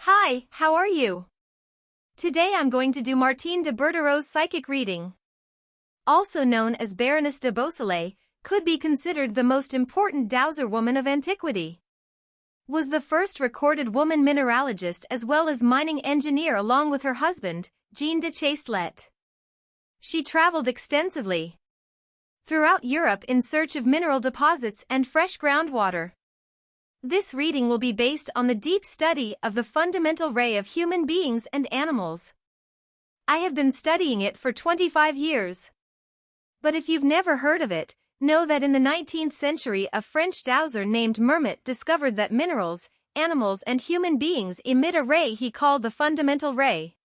Hi, how are you? Today I'm going to do Martine de Bertereau's psychic reading. Also known as Baroness de Beausoleil, could be considered the most important dowser woman of antiquity. Was the first recorded woman mineralogist as well as mining engineer along with her husband, Jean de Chastelet. She traveled extensively throughout Europe in search of mineral deposits and fresh groundwater. This reading will be based on the deep study of the fundamental ray of human beings and animals. I have been studying it for 25 years. But if you've never heard of it, know that in the 19th century a French dowser named Mermet discovered that minerals, animals and human beings emit a ray he called the fundamental ray.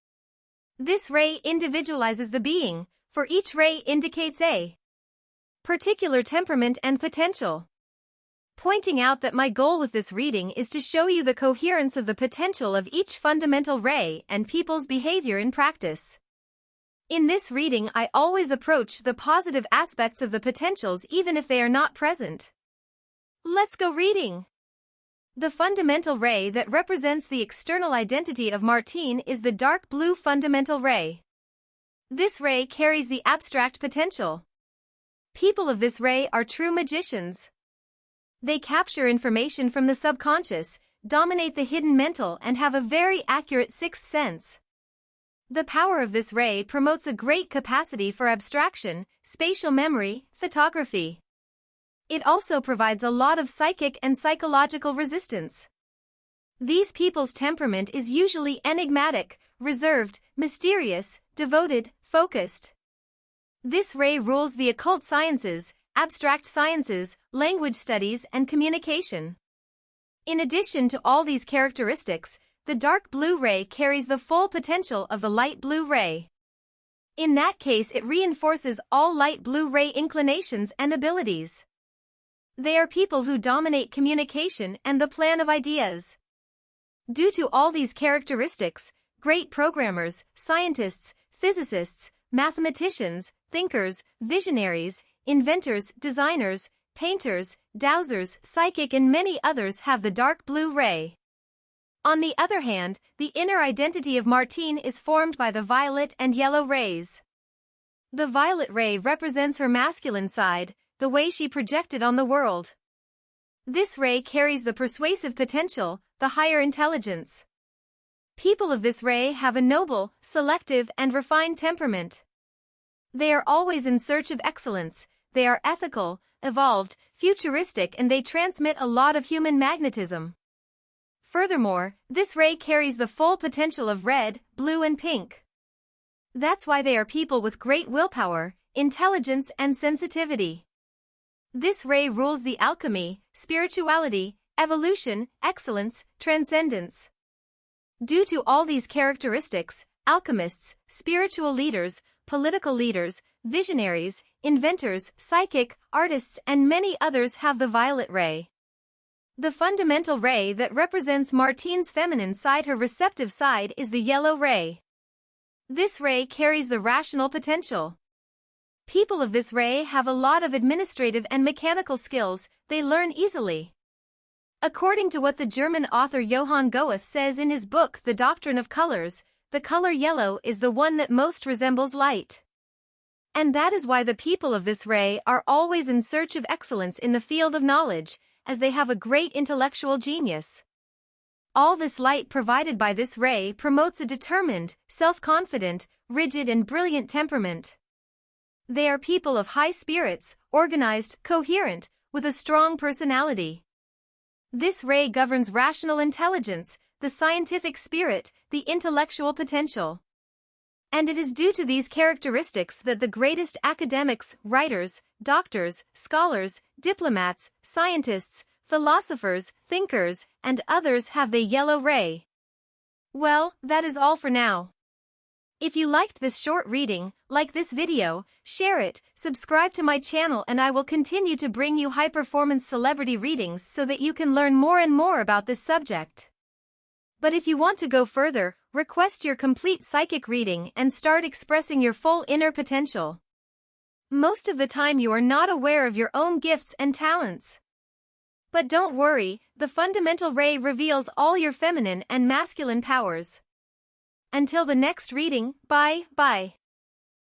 This ray individualizes the being, for each ray indicates a particular temperament and potential. Pointing out that my goal with this reading is to show you the coherence of the potential of each fundamental ray and people's behavior in practice. In this reading I always approach the positive aspects of the potentials even if they are not present. Let's go reading. The fundamental ray that represents the external identity of Martine is the dark blue fundamental ray. This ray carries the abstract potential. People of this ray are true magicians. They capture information from the subconscious, dominate the hidden mental and have a very accurate sixth sense. The power of this ray promotes a great capacity for abstraction, spatial memory, photography. It also provides a lot of psychic and psychological resistance. These people's temperament is usually enigmatic, reserved, mysterious, devoted, focused. This ray rules the occult sciences, abstract sciences, language studies and communication. In addition to all these characteristics, the dark blue ray carries the full potential of the light blue ray. In that case it reinforces all light blue ray inclinations and abilities. They are people who dominate communication and the plan of ideas. Due to all these characteristics, great programmers, scientists, physicists, mathematicians, thinkers, visionaries, inventors, designers, painters, dowsers, psychic and many others have the dark blue ray. On the other hand, the inner identity of Martine is formed by the violet and yellow rays. The violet ray represents her masculine side, the way she projected on the world. This ray carries the persuasive potential, the higher intelligence. People of this ray have a noble, selective and refined temperament. They are always in search of excellence, they are ethical, evolved, futuristic and they transmit a lot of human magnetism. Furthermore, this ray carries the full potential of red, blue and pink. That's why they are people with great willpower, intelligence and sensitivity. This ray rules the alchemy, spirituality, evolution, excellence, transcendence. Due to all these characteristics, alchemists, spiritual leaders, political leaders, visionaries, inventors, psychic, artists and many others have the violet ray. The fundamental ray that represents Martine's feminine side, her receptive side, is the yellow ray. This ray carries the rational potential. People of this ray have a lot of administrative and mechanical skills, they learn easily. According to what the German author Johann Goethe says in his book The Doctrine of Colors, the color yellow is the one that most resembles light. And that is why the people of this ray are always in search of excellence in the field of knowledge, as they have a great intellectual genius. All this light provided by this ray promotes a determined, self-confident, rigid and brilliant temperament. They are people of high spirits, organized, coherent, with a strong personality. This ray governs rational intelligence, the scientific spirit, the intellectual potential. And it is due to these characteristics that the greatest academics, writers, doctors, scholars, diplomats, scientists, philosophers, thinkers, and others have the yellow ray. Well, that is all for now. If you liked this short reading, like this video, share it, subscribe to my channel and I will continue to bring you high-performance celebrity readings so that you can learn more and more about this subject. But if you want to go further, request your complete psychic reading and start expressing your full inner potential. Most of the time you are not aware of your own gifts and talents. But don't worry, the fundamental ray reveals all your feminine and masculine powers. Until the next reading, bye.